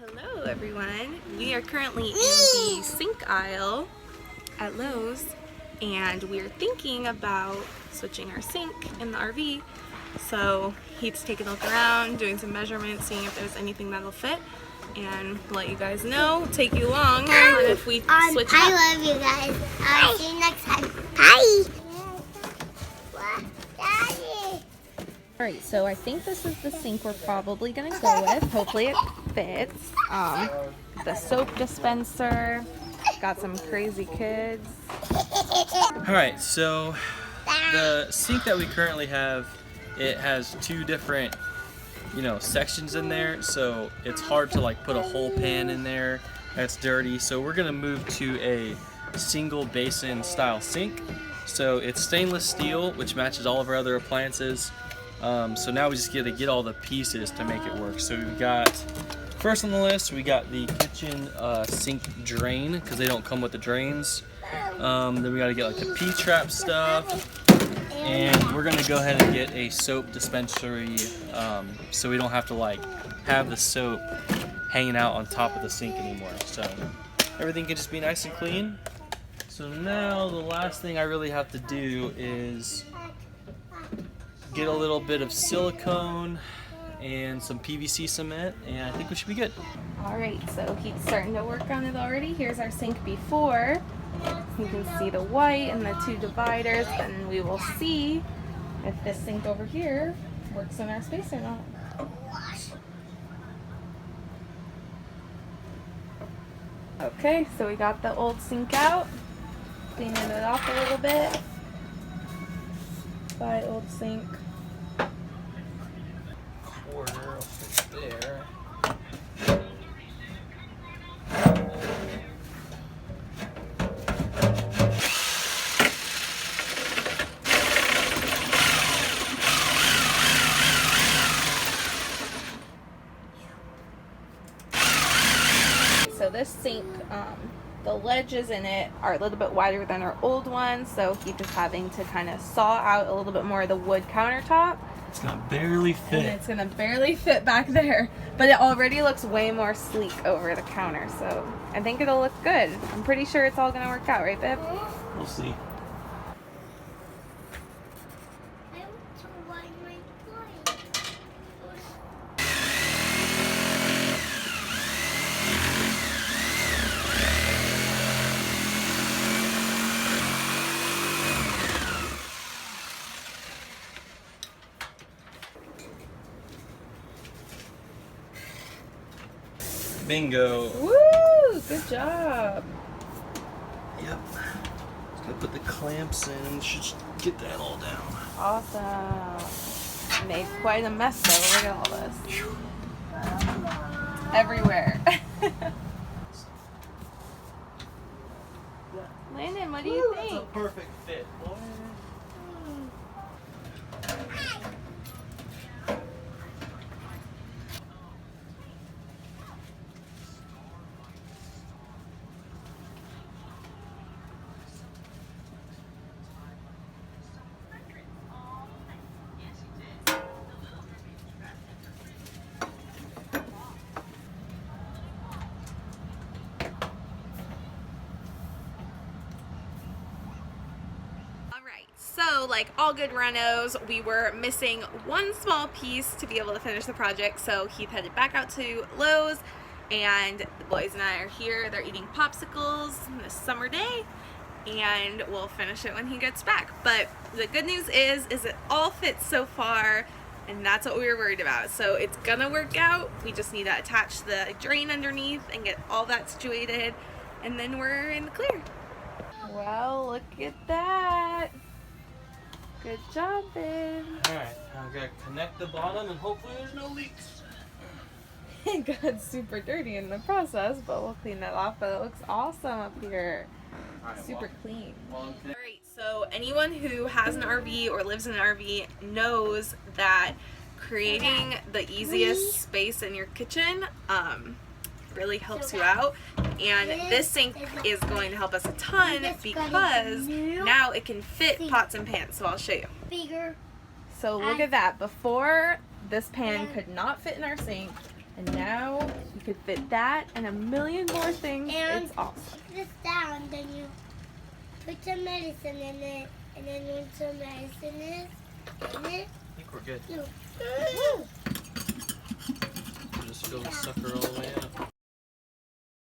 Hello everyone. We are currently in the sink aisle at Lowe's and we're thinking about switching our sink in the RV. So Heath's taking a look around, doing some measurements, seeing if there's anything that'll fit, and let you guys know, take you along on if we switch it up. I love you guys. I'll see you next time. Bye. Daddy. Alright, so I think this is the sink we're probably going to go with. Hopefully it fits. The soap dispenser. Got some crazy kids. Alright, so the sink that we currently have, it has two different, sections in there, so it's hard to like put a whole pan in there that's dirty. So we're gonna move to a single basin style sink. So it's stainless steel, which matches all of our other appliances. So now we just get to get all the pieces to make it work. So we've got, first on the list, we got the kitchen sink drain, because they don't come with the drains. Then we got to get like the P-trap stuff. And we're gonna go ahead and get a soap dispensary, so we don't have to like have the soap hanging out on top of the sink anymore. So everything can just be nice and clean. So now the last thing I really have to do is get a little bit of silicone and some PVC cement, and I think we should be good. Alright, so he's starting to work on it already. Here's our sink before. You can see the white and the two dividers, and we will see if this sink over here works in our space or not. Okay, so we got the old sink out, cleaning it off a little bit. Bye, old sink. Quarter will fit there. So this sink, the ledges in it are a little bit wider than our old one, so Heath is having to kind of saw out a little bit more of the wood countertop. It's gonna barely fit. And it's gonna barely fit back there, but it already looks way more sleek over the counter, so I think it'll look good. I'm pretty sure it's all gonna work out, right, babe? We'll see. Bingo. Woo! Good job. Yep. Just gotta put the clamps in. Should get that all down. Awesome. Made quite a mess though. Look at all this. Everywhere. Landon, what do you think? That's a perfect fit, boy. So, like all good renos, we were missing one small piece to be able to finish the project, so Heath headed back out to Lowe's, and the boys and I are here. They're eating popsicles on this summer day, and we'll finish it when he gets back. But the good news is it all fits so far, and that's what we were worried about. So it's gonna work out. We just need to attach the drain underneath and get all that situated, and then we're in the clear. Well, look at that. Good job, babe. Alright, now I'm gonna connect the bottom and hopefully there's no leaks. It got super dirty in the process, but we'll clean that off. But it looks awesome up here. Right, Super clean. Well, Alright, so anyone who has an RV or lives in an RV knows that creating the easiest space in your kitchen really helps you out, and this sink is going to help us a ton because now it can fit pots and pans. So I'll show you. Bigger. So look at that. Before, this pan could not fit in our sink, and now You could fit that and a million more things. And It's awesome. put this down, then you put some medicine in it, and then when some medicine is in it, I think we're good. you